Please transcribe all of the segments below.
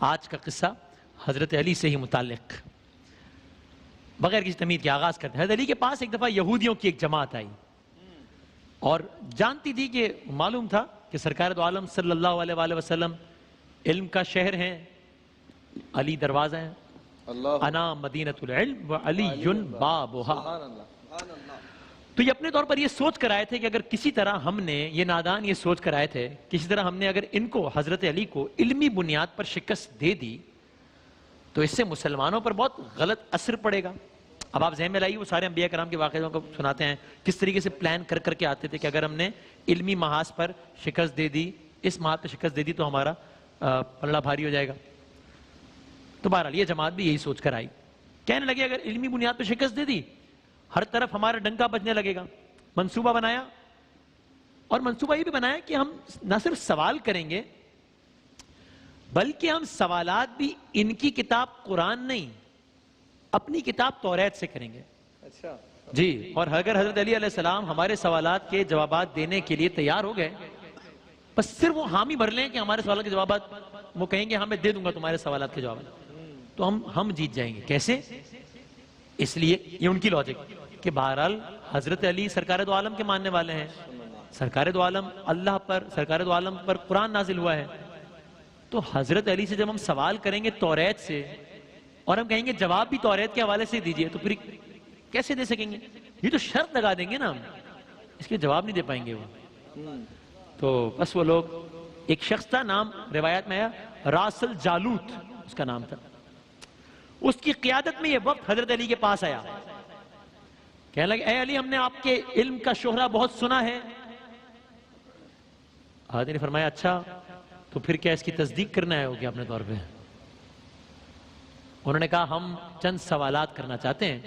آج کا قصہ حضرت علی سے ہی متعلق، بغیر کسی تمہید کے آغاز کرتے ہیں۔ حضرت علی کے پاس ایک دفعہ یہودیوں کی ایک جماعت آئی اور جانتی تھی کہ معلوم تھا کہ سرکار دو عالم صلی اللہ علیہ وآلہ وسلم علم کا شہر ہیں، علی دروازہ ہیں، انا مدینۃ العلم وعلی بابھا۔ تو یہ اپنے طور پر یہ سوچ کر آئے تھے کہ اگر کسی طرح ہم نے، یہ نادان یہ سوچ کر آئے تھے، کسی طرح ہم نے اگر ان کو، حضرت علی کو علمی بنیاد پر شکست دے دی تو اس سے مسلمانوں پر بہت غلط اثر پڑے گا۔ اب آپ ذہن میں لائیے، وہ سارے انبیاء کرام کے واقعوں کو سناتے ہیں کس طریقے سے پلان کر کر کے آتے تھے کہ اگر ہم نے علمی محاذ پر شکست دے دی، اس محاذ پہ شکست دے دی تو ہمارا پلڑا بھاری ہو جائے گا۔ تو بہرحال یہ جماعت بھی یہی سوچ کر آئی، کہنے لگے اگر علمی بنیاد پہ شکست دے دی ہر طرف ہمارا ڈنکا بجنے لگے گا۔ منصوبہ بنایا، اور منصوبہ یہ بھی بنایا کہ ہم نہ صرف سوال کریں گے بلکہ ہم سوالات بھی ان کی کتاب قرآن نہیں، اپنی کتاب توریت سے کریں گے۔ اچھا جی، اور اگر حضرت علی علیہ السلام ہمارے سوالات کے جوابات دینے کے لیے تیار ہو گئے، بس صرف وہ حامی بھر لیں کہ ہمارے سوالات کے جوابات، وہ کہیں گے ہاں میں دے دوں گا تمہارے سوالات کے جوابات، تو ہم جیت جائیں گے۔ کیسے؟ اس لیے یہ ان کی لاجک کہ بہرحال حضرت علی سرکار دو عالم کے ماننے والے ہیں، سرکار دو عالم اللہ پر، سرکار دو عالم پر قرآن نازل ہوا ہے، تو حضرت علی سے جب ہم سوال کریں گے توریت سے اور ہم کہیں گے جواب بھی توریت کے حوالے سے دیجئے، تو پھر کیسے دے سکیں گے؟ یہ تو شرط لگا دیں گے نا ہم، اس کے جواب نہیں دے پائیں گے وہ۔ تو بس وہ لوگ، ایک شخص تھا، نام روایات میں آیا راسل جالوت اس کا نام تھا، اس کی قیادت میں یہ وقت حضرت علی کے پاس آیا، کہنے لگے اے علی ہم نے آپ کے علم کا شہرہ بہت سنا ہے۔ حضرت نے فرمایا اچھا تو پھر کیا اس کی تصدیق کرنا ہے ہوگی اپنے طور پہ؟ انہوں نے کہا ہم چند سوالات کرنا چاہتے ہیں،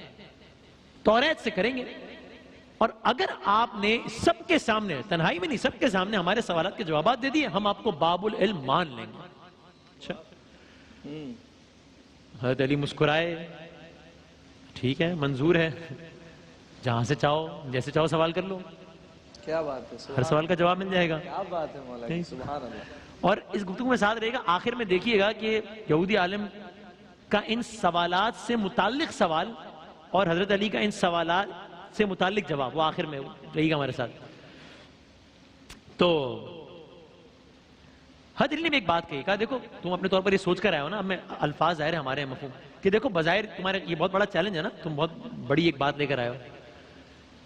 توریت سے کریں گے، اور اگر آپ نے سب کے سامنے، تنہائی میں نہیں سب کے سامنے ہمارے سوالات کے جوابات دے دیے، ہم آپ کو باب العلم مان لیں گے۔ اچھا، حضرت علی مسکرائے، ٹھیک ہے منظور ہے، جہاں سے چاہو جیسے چاہو سوال کر لو، کیا بات ہے، ہر سوال کا جواب مل جائے گا۔ کیا بات ہے مولا جی، سبحان اللہ۔ اور اس گفتگو میں ساتھ رہے گا، آخر میں دیکھیے گا کہ یہودی عالم کا ان سوالات سے متعلق سوال اور حضرت علی کا ان سوالات سے متعلق جواب، وہ آخر میں رہے گا ہمارے ساتھ۔ تو حضرت علی نے بھی ایک بات کہی، کہا دیکھو تم اپنے طور پر یہ سوچ کر آئے ہو نا، ہمیں الفاظ ظاہر ہے ہمارے مفہوم کہ دیکھو بظاہر تمہارے یہ بہت بڑا چیلنج ہے نا، تم بہت بڑی ایک بات لے کر آئے ہو،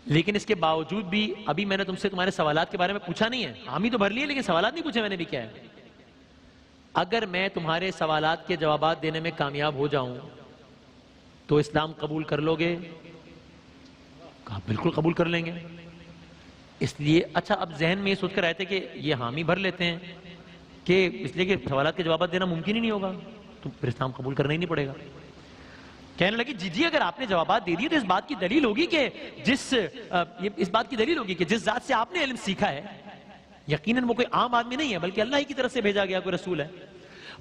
لیکن اس کے باوجود بھی ابھی میں نے تم سے تمہارے سوالات کے بارے میں پوچھا نہیں ہے، حامی تو بھر لیے لیکن سوالات نہیں پوچھے میں نے بھی، کیا ہے اگر میں تمہارے سوالات کے جوابات دینے میں کامیاب ہو جاؤں تو اسلام قبول کر لو گے؟ کہا بالکل قبول کر لیں گے۔ اس لیے اچھا اب ذہن میں یہ سوچ کر آئے تھے کہ یہ حامی بھر لیتے ہیں کہ اس لیے کہ سوالات کے جوابات دینا ممکن ہی نہیں ہوگا تو پھر اسلام قبول کرنا ہی نہیں پڑے گا۔ کہنے لگے جی اگر آپ نے جوابات دے دیے تو اس بات کی دلیل ہوگی کہ جس ذات سے آپ نے علم سیکھا ہے یقیناً وہ کوئی عام آدمی نہیں ہے بلکہ اللہ ہی کی طرف سے بھیجا گیا کوئی رسول ہے۔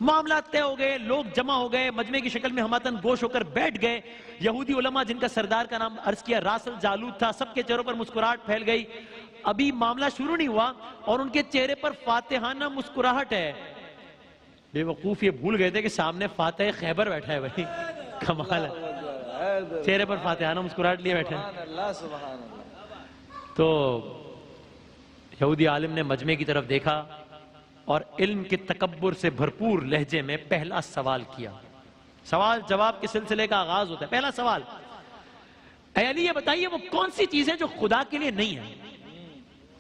معاملات طے ہو گئے، لوگ جمع ہو گئے، مجمع کی شکل میں ہماتن گوش ہو کر بیٹھ گئے۔ یہودی علماء جن کا سردار کا نام عرض کیا راسل جالوت تھا، سب کے چہروں پر مسکراہٹ پھیل گئی۔ ابھی معاملہ شروع نہیں ہوا اور ان کے چہرے پر فاتحانہ مسکراہٹ ہے۔ بے وقوف یہ بھول گئے تھے کہ سامنے فاتح خیبر بیٹھا ہے، بھائی کمال ہے، چہرے پر فاتحانہ مسکراہٹ لیے بیٹھے ہیں۔ تو یہودی عالم نے مجمع کی طرف دیکھا اور علم کے تکبر سے بھرپور لہجے میں پہلا سوال کیا۔ سوال جواب کے سلسلے کا آغاز ہوتا ہے۔ پہلا سوال، اے علی یہ بتائیے وہ کون سی چیز ہے جو خدا کے لیے نہیں ہے؟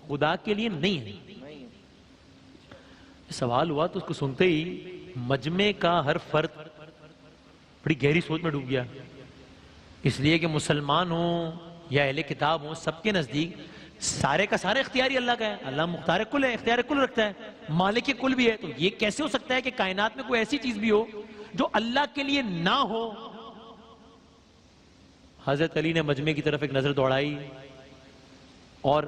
خدا کے لیے نہیں ہے۔ سوال ہوا تو اس کو سنتے ہی مجمع کا ہر فرد بڑی گہری سوچ میں ڈوب گیا، اس لیے کہ مسلمان ہوں یا اہل کتاب ہوں سب کے نزدیک سارے کا سارا اختیاری اللہ کا ہے، اللہ مختار کل ہے، اختیار کل رکھتا ہے، مالک کل بھی ہے، تو یہ کیسے ہو سکتا ہے کہ کائنات میں کوئی ایسی چیز بھی ہو جو اللہ کے لیے نہ ہو؟ حضرت علی نے مجمع کی طرف ایک نظر دوڑائی اور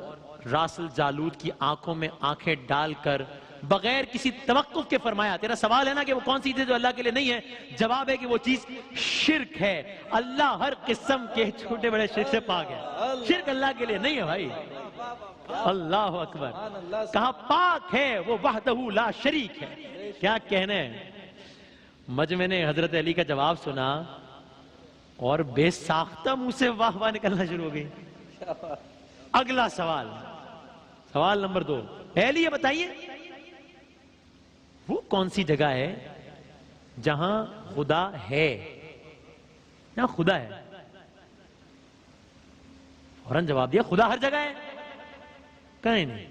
راسل جالوت کی آنکھوں میں آنکھیں ڈال کر بغیر کسی توقف کے فرمایا، تیرا سوال ہے نا کہ وہ کون سی چیز ہے جو اللہ کے لیے نہیں ہے؟ جواب ہے کہ وہ چیز شرک ہے۔ اللہ ہر قسم کے چھوٹے بڑے شرک سے پاک ہے، شرک اللہ کے لیے نہیں ہے بھائی۔ اللہ اکبر، کہا پاک ہے وہ وحدہ لا شریک ہے۔ کیا کہنے ہیں، مجمع نے حضرت علی کا جواب سنا اور بے ساختہ منہ سے واہ واہ نکلنا شروع ہو گئی. اگلا سوال، سوال نمبر 2. علی یہ بتائیے وہ کون سی جگہ ہے جہاں خدا ہے؟ جہاں خدا ہے. فوراً جواب دیا خدا ہر جگہ ہے. کہیں نہیں،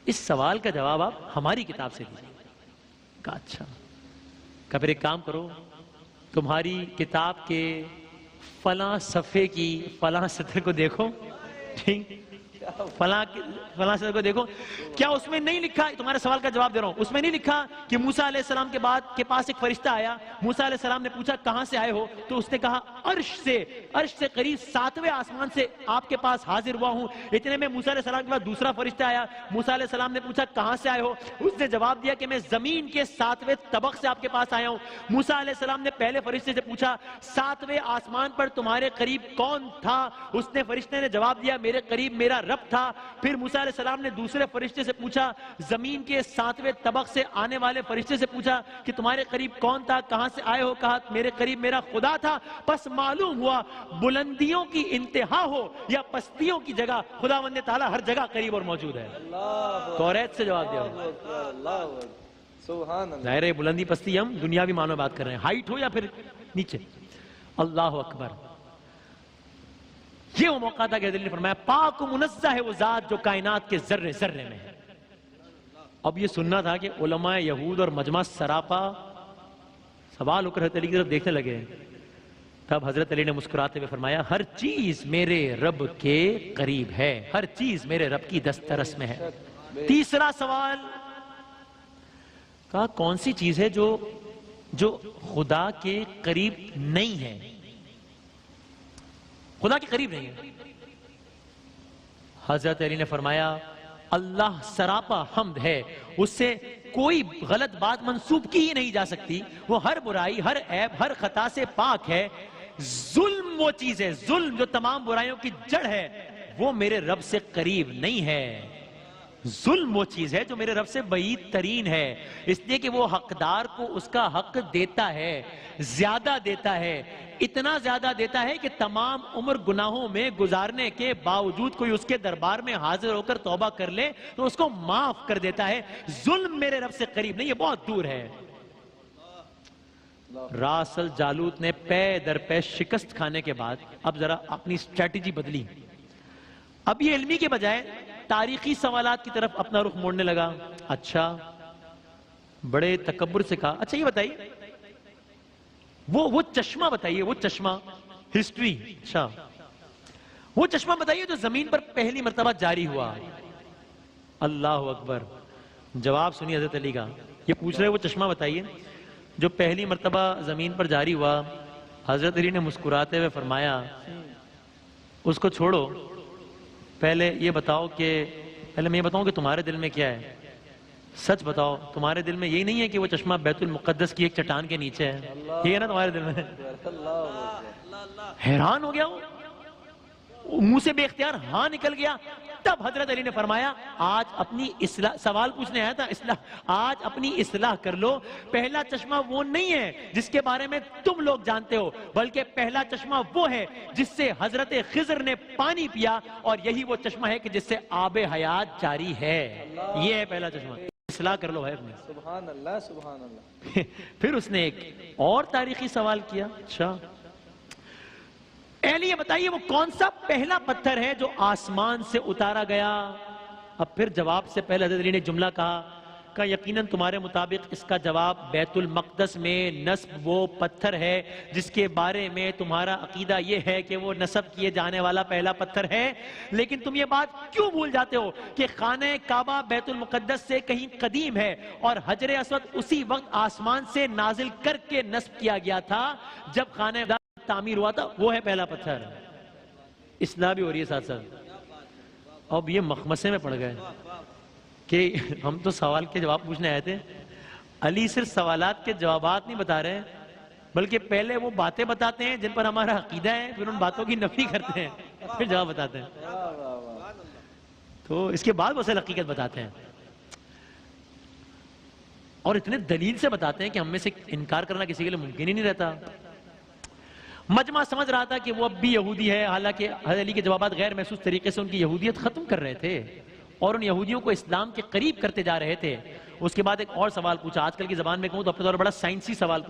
اس سوال کا جواب آپ ہماری کتاب سے دیجیے. کہا اچھا. کہا پھر ایک کام کرو، تمہاری کتاب کے فلاں صفحے کی فلاں سطر کو دیکھو، ٹھیک، فلاں سطر کو دیکھو. کیا اس میں نہیں لکھا، تمہارے سوال کا جواب دے رہا ہوں، اس میں نہیں لکھا کہ موسیٰ علیہ السلام کے پاس ایک فرشتہ آیا، موسیٰ علیہ السلام نے پوچھا کہاں سے آئے ہو؟ تو اس نے کہا عرش سے قریب 7ویں آسمان سے آپ کے پاس حاضر ہوا ہوں. اتنے میں موسیٰ علیہ السلام کے بعد دوسرا فرشتہ آیا، موسیٰ علیہ السلام نے پوچھا کہاں سے آئے ہو؟ اس نے جواب دیا کہ میں زمین کے 7ویں طبق سے آپ کے پاس آیا ہوں. موسیٰ علیہ السلام نے پہلے فرشتے سے پوچھا 7ویں آسمان پر تمہارے قریب کون تھا؟ اس نے فرشتے نے جواب دیا میرے قریب میرا رب تھا. پھر موسیٰ علیہ السلام نے دوسرے فرشتے سے پوچھا، زمین کے 7ویں طبق سے آنے والے فرشتے سے پوچھا کہ تمہارے قریب کون تھا، کہاں سے آئے ہو؟ کہا میرے قریب میرا خدا تھا. پس معلوم ہوا بلندیوں کی انتہا ہو یا پستیوں کی جگہ، خداوند تعالیٰ ہر جگہ قریب اور موجود ہے. توریت سے جواب دیا. ظاہر ہے بلندی پستی ہم دنیاوی معنوں میں بات کر رہے ہیں، ہائٹ ہو یا پھر نیچے. اللہ اکبر. یہ وہ موقع تھا کہ حضرت علی نے فرمایا پاک و منزہ ہے وہ ذات جو کائنات کے ذرے ذرے میں ہے. اب یہ سننا تھا کہ علماء یہود اور مجمع سراپا سوال ہو کر حضرت علی کی طرف دیکھنے لگے. تب حضرت علی نے مسکراتے ہوئے فرمایا ہر چیز میرے رب کے قریب ہے، ہر چیز میرے رب کی دسترس میں ہے. تیسرا سوال، کہا کون سی چیز ہے جو خدا کے قریب نہیں ہے؟ خدا کے قریب نہیں ہے. حضرت علی نے فرمایا اللہ سراپا حمد ہے، اس سے کوئی غلط بات منسوب کی ہی نہیں جا سکتی. وہ ہر برائی، ہر عیب، ہر خطا سے پاک ہے. ظلم وہ چیز ہے، ظلم جو تمام برائیوں کی جڑ ہے، وہ میرے رب سے قریب نہیں ہے. ظلم وہ چیز ہے جو میرے رب سے بعید ترین ہے، اس لیے کہ وہ حقدار کو اس کا حق دیتا ہے، زیادہ دیتا ہے، اتنا زیادہ دیتا ہے کہ تمام عمر گناہوں میں گزارنے کے باوجود کوئی اس کے دربار میں حاضر ہو کر توبہ کر لے تو اس کو معاف کر دیتا ہے. ظلم میرے رب سے قریب نہیں، یہ بہت دور ہے. راس الجالوت نے پے در پے شکست کھانے کے بعد اب ذرا اپنی اسٹریٹجی بدلی. اب یہ علمی کے بجائے تاریخی سوالات کی طرف اپنا رخ موڑنے لگا. اچھا، بڑے تکبر سے کہا اچھا یہ بتائیے وہ چشمہ بتائیے، وہ چشمہ ہسٹری، اچھا وہ چشمہ بتائیے جو زمین پر پہلی مرتبہ جاری ہوا. اللہ اکبر. جواب سنیے حضرت علی کا. یہ پوچھ رہے وہ چشمہ بتائیے جو پہلی مرتبہ زمین پر جاری ہوا. حضرت علی نے مسکراتے ہوئے فرمایا اس کو چھوڑو، پہلے یہ بتاؤ کہ پہلے میں یہ بتاؤں کہ تمہارے دل میں کیا ہے. سچ بتاؤ تمہارے دل میں یہی نہیں ہے کہ وہ چشمہ بیت المقدس کی ایک چٹان کے نیچے ہے؟ یہ ہے نا تمہارے دل میں؟ حیران ہو گیا وہ، منہ سے بے اختیار ہاں نکل گیا. تب حضرت علی نے فرمایا آج اپنی اصلاح، سوال پوچھنے آیا تھا اصلاح، آج اپنی اصلاح کر لو. پہلا چشمہ وہ نہیں ہے جس کے بارے میں تم لوگ جانتے ہو، بلکہ پہلا چشمہ وہ ہے جس سے حضرت خضر نے پانی پیا، اور یہی وہ چشمہ ہے کہ جس سے آب حیات جاری ہے. یہ ہے پہلا چشمہ. اصلاح کر لو بھائی اپنی. سبحان اللہ سبحان اللہ. پھر اس نے ایک اور تاریخی سوال کیا. اچھا یہ بتائیے وہ کون سا پہلا پتھر ہے جو آسمان سے اتارا گیا؟ اب پھر جواب سے پہلے حضرت علی نے جملہ کہا یقیناً تمہارے مطابق اس کا جواب بیت المقدس میں نصب وہ پتھر ہے جس کے بارے میں تمہارا عقیدہ یہ ہے کہ وہ نصب کیے جانے والا پہلا پتھر ہے. لیکن تم یہ بات کیوں بھول جاتے ہو کہ خانہ کعبہ بیت المقدس سے کہیں قدیم ہے اور حجر اسود اسی وقت آسمان سے نازل کر کے نصب کیا گیا تھا جب خانہ تعمیر ہوا تھا. وہ ہے پہلا پتھر. اصلاح بھی ہو رہی ہے ساتھ ساتھ. اب یہ مخمسے میں پڑ گئے کہ ہم تو سوال کے جواب پوچھنے آئے تھے. علی صرف سوالات کے جوابات نہیں بتا رہے بلکہ پہلے وہ باتیں بتاتے ہیں جن پر ہمارا عقیدہ ہے، پھر ان باتوں کی نفی کرتے ہیں، پھر جواب بتاتے ہیں. تو اس کے بعد وہ اصل حقیقت بتاتے ہیں. اور اتنے دلیل سے بتاتے ہیں کہ ہم میں سے انکار کرنا کسی کے لیے ممکن ہی نہیں رہتا. مجمع سمجھ رہا تھا کہ وہ اب بھی یہودی ہے، حالانکہ حضرت علی کے جوابات غیر محسوس طریقے سے ان کی یہودیت ختم کر رہے تھے اور ان یہودیوں کو اسلام کے قریب کرتے جا رہے تھے. اس کے بعد ایک اور سوال پوچھا، آج کل کی زبان میں کہوں تو اپنے طور پر بڑا سائنسی سوال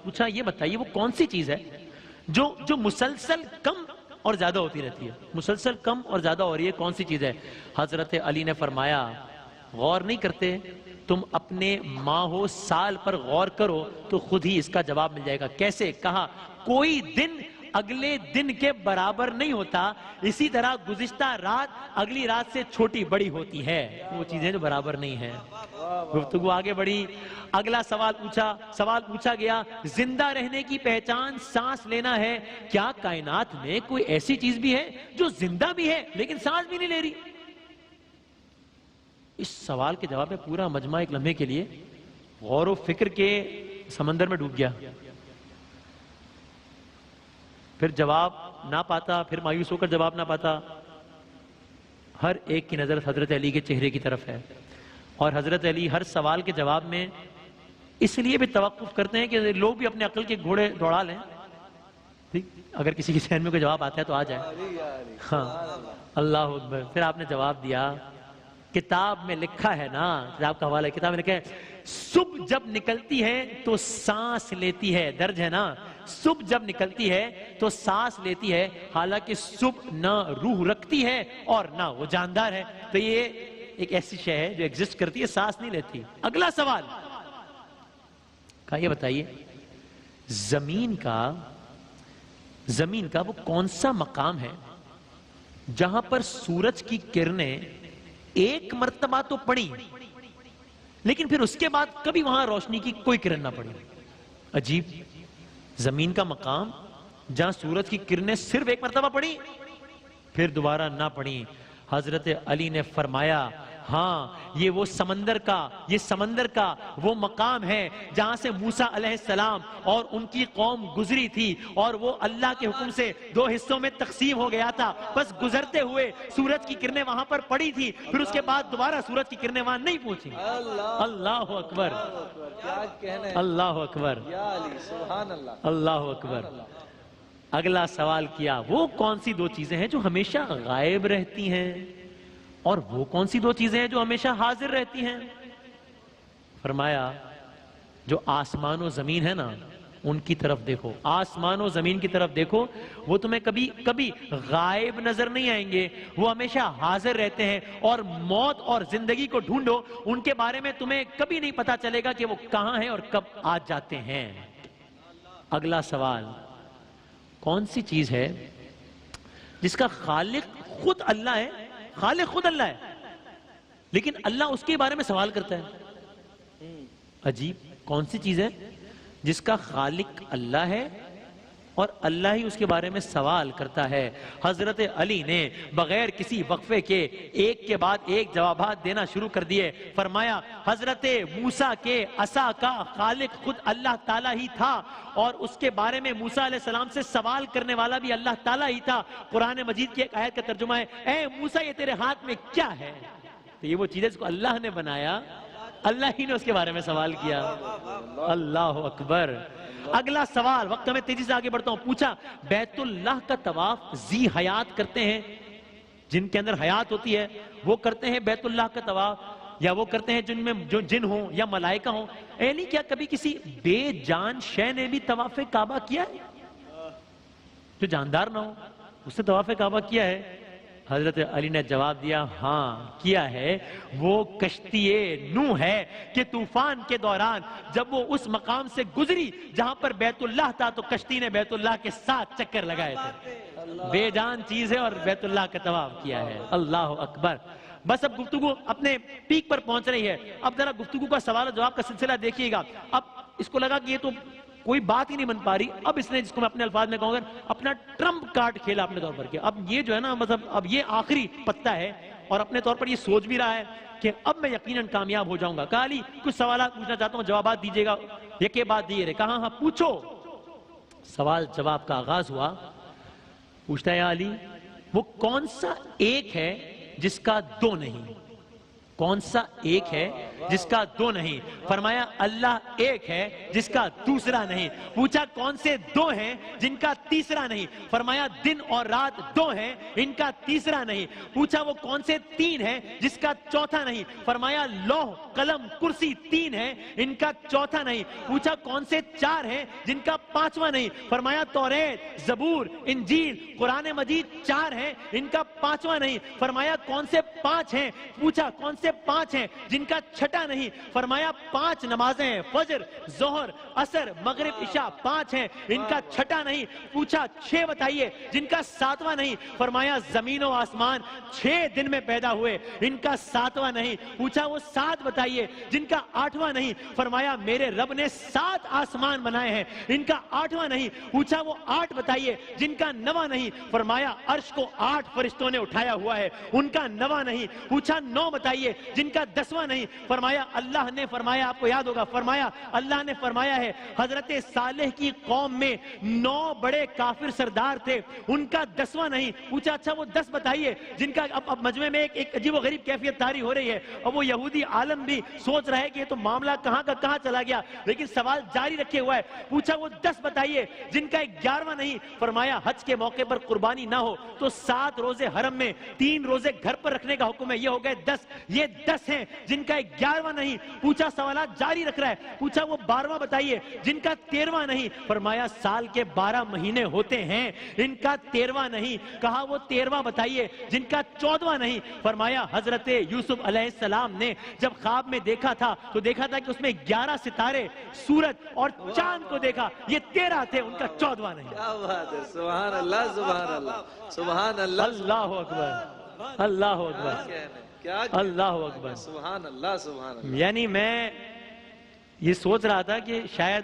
پوچھا یہ بتائیے وہ کون سی چیز ہے جو مسلسل کم اور زیادہ ہوتی رہتی ہے، مسلسل کم اور زیادہ ہو رہی ہے، کون سی چیز ہے؟ حضرت علی نے فرمایا غور نہیں کرتے، تم اپنے ماہو سال پر غور کرو تو خود ہی اس کا جواب مل جائے گا. کیسے؟ کہا کوئی دن اگلے دن کے برابر نہیں ہوتا، اسی طرح گزشتہ رات اگلی رات سے چھوٹی بڑی ہوتی ہے، وہ چیزیں جو برابر نہیں ہیں. گفتگو آگے بڑھی، اگلا سوال پوچھا گیا، زندہ رہنے کی پہچان سانس لینا ہے، کیا کائنات میں کوئی ایسی چیز بھی ہے جو زندہ بھی ہے لیکن سانس بھی نہیں لے رہی؟ اس سوال کے جواب میں پورا مجمع ایک لمحے کے لیے غور و فکر کے سمندر میں ڈوب گیا. پھر جواب نہ پاتا، پھر مایوس ہو کر جواب نہ پاتا. ہر ایک کی نظر حضرت علی کے چہرے کی طرف ہے اور حضرت علی ہر سوال کے جواب میں اس لیے بھی توقف کرتے ہیں کہ لوگ بھی اپنے عقل کے گھوڑے دوڑا لیں. ٹھیک، اگر کسی کے ذہن میں کوئی جواب آتا ہے تو آ جائے. ہاں، اللہ اکبر. پھر آپ نے جواب دیا، کتاب میں لکھا ہے نا، کتاب کا حوالہ ہے، کتاب میں لکھا ہے صبح جب نکلتی ہے تو سانس لیتی ہے، درج ہے نا، صبح جب نکلتی ہے تو سانس لیتی ہے، حالانکہ صبح نہ روح رکھتی ہے اور نہ وہ جاندار ہے. تو یہ ایک ایسی شے ہے جو ایگزسٹ کرتی ہے، سانس نہیں لیتی. اگلا سوال کہا یہ بتائیے زمین کا وہ کون سا مقام ہے جہاں پر سورج کی کرنیں ایک مرتبہ تو پڑی لیکن پھر اس کے بعد کبھی وہاں روشنی کی کوئی کرن نہ پڑی؟ عجیب، زمین کا مقام جہاں سورج کی کرنیں صرف ایک مرتبہ پڑی پھر دوبارہ نہ پڑی. حضرت علی نے فرمایا ہاں، یہ سمندر کا وہ مقام ہے جہاں سے موسیٰ علیہ السلام اور ان کی قوم گزری تھی اور وہ اللہ کے حکم سے 2 حصوں میں تقسیم ہو گیا تھا. بس گزرتے ہوئے سورج کی کرنیں وہاں پر پڑی تھی، پھر اس کے بعد دوبارہ سورج کی کرنیں وہاں نہیں پہنچی. اللہ اکبر، اللہ اکبر، اللہ اکبر. اگلا سوال کیا، وہ کون سی 2 چیزیں ہیں جو ہمیشہ غائب رہتی ہیں اور وہ کون سی 2 چیزیں ہیں جو ہمیشہ حاضر رہتی ہیں؟ فرمایا جو آسمان و زمین ہے نا ان کی طرف دیکھو، آسمان و زمین کی طرف دیکھو، وہ تمہیں کبھی غائب نظر نہیں آئیں گے، وہ ہمیشہ حاضر رہتے ہیں. اور موت اور زندگی کو ڈھونڈو، ان کے بارے میں تمہیں کبھی نہیں پتا چلے گا کہ وہ کہاں ہیں اور کب آ جاتے ہیں. اگلا سوال، کون سی چیز ہے جس کا خالق خود اللہ ہے، خالق خود اللہ ہے لیکن اللہ اس کے بارے میں سوال کرتا ہے؟ عجیب، کون سی چیز ہے جس کا خالق اللہ ہے اور اللہ ہی اس کے بارے میں سوال کرتا ہے؟ حضرت علی نے بغیر کسی وقفے کے ایک کے بعد ایک جوابات دینا شروع کر دیے. فرمایا حضرت موسیٰ کے عصا کا خالق خود اللہ تعالیٰ ہی تھا اور اس کے بارے میں موسیٰ علیہ السلام سے سوال کرنے والا بھی اللہ تعالیٰ ہی تھا. قرآن مجید کی ایک آیت کا ترجمہ ہے، اے موسیٰ یہ تیرے ہاتھ میں کیا ہے؟ تو یہ وہ چیز ہے جس کو اللہ نے بنایا، اللہ ہی نے اس کے بارے میں سوال کیا. اللہ اکبر. اگلا سوال، وقت میں تیزی سے آگے بڑھتا ہوں، پوچھا بیت اللہ کا طواف ذی حیات کرتے ہیں، جن کے اندر حیات ہوتی ہے وہ کرتے ہیں بیت اللہ کا طواف، یا وہ کرتے ہیں جن میں جو جن ہوں یا ملائکہ ہوں؟ نہیں، کیا کبھی کسی بے جان شے نے بھی طواف کعبہ کیا ہے جو جاندار نہ ہو؟ اس نے طواف کعبہ کیا ہے؟ حضرت علی نے جواب دیا ہاں کیا ہے. وہ کشتی نوح ہے کہ طوفان کے دوران جب وہ اس مقام سے گزری جہاں پر بیت اللہ تھا تو کشتی نے بیت اللہ کے 7 چکر لگائے تھے. بے جان چیز ہے اور بیت اللہ کا طواف کیا ہے. اللہ اکبر. بس اب گفتگو اپنے پیک پر پہنچ رہی ہے. اب ذرا گفتگو کا سوال و جواب کا سلسلہ دیکھیے گا. اب اس کو لگا کہ یہ تو کوئی بات ہی نہیں بن پا رہی. اب اس نے، جس کو میں اپنے الفاظ میں کہوں گا، اپنا ٹرمپ کارڈ کھیلا اپنے طور پر کہ اب یہ جو ہے نا، مطلب اب یہ آخری پتہ ہے اور اپنے طور پر یہ سوچ بھی رہا ہے کہ اب میں یقیناً کامیاب ہو جاؤں گا. کہا علی کچھ سوالات پوچھنا چاہتا ہوں، جوابات دیجیے گا. یکے بعد دیے رہے. کہا ہاں پوچھو. سوال جواب کا آغاز ہوا. پوچھتا ہے علی وہ کون سا ایک ہے جس کا 2 نہیں؟ کون سا ایک ہے جس کا دو نہیں؟ فرمایا اللہ ایک ہے جس کا دوسرا نہیں۔ پوچھا کون سے دو ہیں جن کا تیسرا نہیں؟ فرمایا دن اور رات دو ہیں ان کا تیسرا نہیں۔ پوچھا وہ کون سے تین ہیں جس کا چوتھا نہیں؟ فرمایا لوح قلم کرسی تین ہیں ان کا چوتھا نہیں۔ پوچھا کون سے چار ہیں جن کا پانچواں نہیں؟ فرمایا توریت، زبور، انجیل، قرآن مجید چار ہیں ان کا پانچواں نہیں۔ فرمایا کون سے پانچ ہیں؟ پوچھا کون سے پانچ ہیں جن کا چھٹا نہیں؟ فرمایا پانچ نمازیں ہیں، فجر، ظہر، عصر، مغرب، عشاء پانچ ہیں ان کا چھٹا نہیں۔ پوچھا چھ بتائیے جن کا ساتواں نہیں؟ فرمایا زمین و آسمان 6 دن میں پیدا ہوئے ان کا ساتواں نہیں۔ پوچھا وہ 7 بتائیے جن کا 8واں نہیں؟ فرمایا میرے رب نے 7 آسمان بنائے ہیں ان کا 8واں نہیں۔ پوچھا وہ 8 بتائیے جن کا 9واں نہیں؟ فرمایا عرش کو 8 فرشتوں نے اٹھایا ہوا ہے ان کا 9واں نہیں۔ پوچھا 9 بتائیے جن کا 10واں نہیں؟ فرمایا اللہ نے فرمایا، آپ کو یاد ہوگا، فرمایا اللہ نے فرمایا ہے حضرت صالح کی قوم میں 9 بڑے کافر سردار تھے ان کا 10واں نہیں۔ پوچھا اچھا وہ 10 بتائیے جن کا اب مجمع میں ایک عجیب و غریب کیفیت طاری ہو رہی ہے اور وہ یہودی عالم بھی سوچ رہا ہے کہ یہ تو معاملہ کہاں کا کہاں چلا گیا، لیکن سوال جاری رکھے ہوا ہے۔ پوچھا وہ 10 بتائیے جن کا 11واں نہیں؟ فرمایا حج کے موقع پر قربانی نہ ہو تو 7 روزے حرم میں 3 روزے گھر پر رکھنے کا حکم ہے، یہ ہو گئے 10۔ یہ 10 ہیں جن کا 11واں نہیں۔ پوچھا سوالات جاری رکھ رہا ہے۔ پوچھا وہ 12واں بتائیے جن کا 13واں نہیں؟ فرمایا سال کے 12 مہینے ہوتے ہیں ان کا 13واں نہیں۔ کہا وہ 13واں بتائیے جن کا 14واں نہیں؟ فرمایا حضرت یوسف علیہ السلام نے جب خواب میں دیکھا تھا تو دیکھا تھا کہ اس میں 11 ستارے، سورج اور چاند کو دیکھا، یہ 13 تھے ان کا 14واں نہیں۔ کیا بات ہے، سبحان اللہ سبحان اللہ سبحان اللہ اللہ اکبر، اللہ اکبر، کیا اللہ اکبر، سبحان اللہ سبحان اللہ۔ یعنی میں یہ سوچ رہا تھا کہ شاید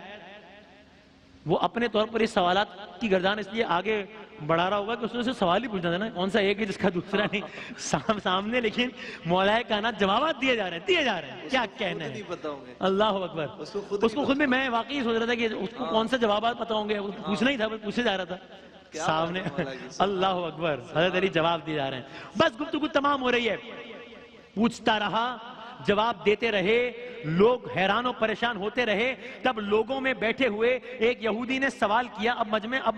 وہ اپنے طور پر اس سوالات کی گردان اس لیے آگے بڑھا رہا ہوگا کہ اس نے سے سوال ہی پوچھنا تھا نا، کون سا ایک ہے جس کا دوسرا نہیں سامنے، لیکن مولا کائنات جوابات دیے جا رہے ہیں، کیا کہنا ہے، اللہ اکبر۔ اس کو خود میں واقعی سوچ رہا تھا کہ اس کو کون سے جوابات پتہ ہوں گے، پوچھنا ہی تھا، پوچھے جا رہا تھا سامنے۔ اللہ اکبر، حضرت علی جواب دیے جا رہے ہیں، بس گفتگو تمام ہو رہی ہے۔ پوچھتا رہا، جواب دیتے رہے، لوگ حیران و پریشان ہوتے رہے۔ تب لوگوں میں بیٹھے ہوئے ایک یہودی نے سوال کیا، اب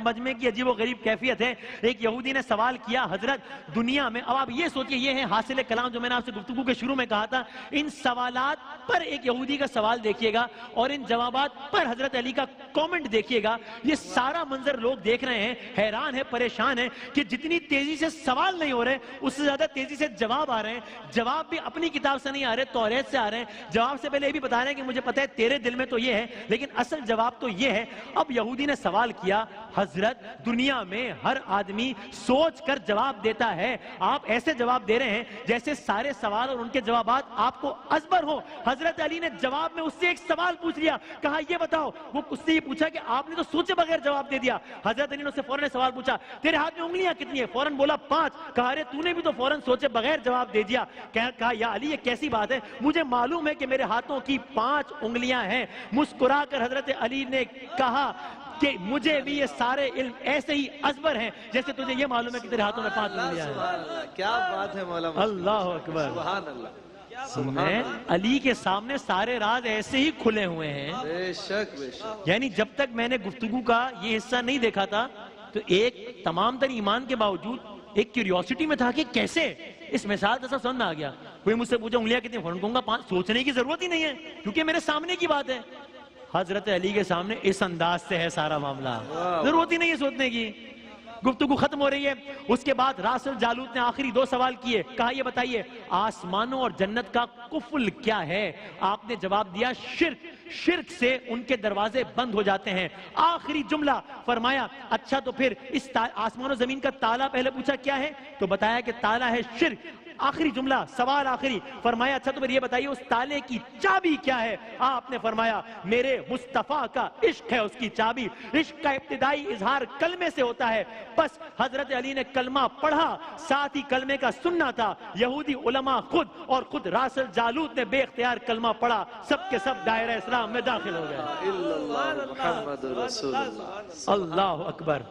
مجمع کی عجیب و غریب کیفیت ہے۔ ایک یہودی نے سوال کیا، حضرت دنیا میں، اب آپ یہ سوچئے یہ ہے حاصل کلام جو میں نے آپ سے گفتگو کے شروع میں کہا تھا، ان سوالات پر ایک یہودی کا سوال دیکھیے گا اور ان جوابات پر حضرت علی کا کومنٹ دیکھیے گا۔ یہ سارا منظر لوگ دیکھ رہے ہیں، حیران ہیں، پریشان ہیں کہ جتنی تیزی سے سوال نہیں ہو رہے اس سے زیادہ تیزی سے جواب آ رہے ہیں۔ جواب بھی اپنی کتاب سے نہیں آ رہے، توریت سے آ رہے ہیں۔ جواب سے پہلے یہ بھی بتا رہے ہیں کہ مجھے پتہ ہے تیرے دل میں تو یہ ہے، لیکن اصل جواب تو یہ ہے۔ اب یہودی نے سوال کیا، حضرت دنیا میں ہر آدمی سوچ کر جواب دیتا ہے، آپ ایسے جواب دے رہے ہیں جیسے سارے سوال اور ان کے جوابات آپ کو ازبر ہو۔ حضرت علی نے جواب میں اس سے ایک سوال پوچھ لیا، کہا یہ بتاؤ، وہ اس سے یہ پوچھا کہ آپ نے تو سوچے بغیر جواب دے دیا۔ حضرت علی نے اس سے فوراً سوال پوچھا، تیرے ہاتھ میں انگلیاں کتنی ہیں؟ فوراً بولا 5۔ کہا ارے تو نے بھی تو فوراً سوچے بغیر جواب دے دیا۔ کہا یا علی یہ کیسی بات ہے، مجھے معلوم ہے کہ میرے ہاتھوں کی 5 انگلیاں ہیں۔ مسکرا کر حضرت علی نے کہا کہ مجھے بھی یہ سارے علم ایسے ہی ازبر ہیں جیسے تجھے یہ معلوم ہے کہ تیرے ہاتھوں میں 5 انگلیاں ہیں۔ کیا بات ہے مولا، اللہ اکبر، سبحان اللہ۔ میں علی کے سامنے سارے راز ایسے ہی کھلے ہوئے ہیں، بے شک بے شک۔ یعنی جب تک میں نے گفتگو کا یہ حصہ نہیں دیکھا تھا تو ایک تمام تر ایمان کے باوجود ایک کیوریوسٹی میں تھا کہ کیسے اس مثال تو سب سمجھ میں آ گیا۔ کوئی مجھ سے پوچھا انگلیاں کتنی، فوراً کہوں گا 5۔ سوچنے کی ضرورت ہی نہیں ہے کیونکہ میرے سامنے کی بات ہے۔ حضرت علی کے سامنے اس انداز سے ہے سارا معاملہ، ضرورت ہی نہیں ہے سوچنے کی۔ گفتگو ختم ہو رہی ہے، اس کے بعد راسل جالوت نے آخری 2 سوال کیے، کہا یہ بتائیے آسمانوں اور جنت کا قفل کیا ہے؟ آپ نے جواب دیا شرک، شرک سے ان کے دروازے بند ہو جاتے ہیں۔ آخری جملہ فرمایا اچھا تو پھر اس آسمان و زمین کا تالا پہلے پوچھا کیا ہے تو بتایا کہ تالا ہے شرک۔ آخری جملہ، سوال آخری، فرمایا اچھا تو پھر یہ بتائیے اس تالے کی چابی کیا ہے؟ آپ نے فرمایا میرے مصطفیٰ کا عشق ہے اس کی چابی۔ عشق کا ابتدائی اظہار کلمے سے ہوتا ہے، بس حضرت علی نے کلمہ پڑھا، ساتھ ہی کلمے کا سننا تھا۔ یہودی علماء خود راسل جالوت نے بے اختیار کلمہ پڑھا، سب کے سب دائرہ اسلام میں داخل ہو گئے۔ محمد رسول اللہ، اللہ اکبر۔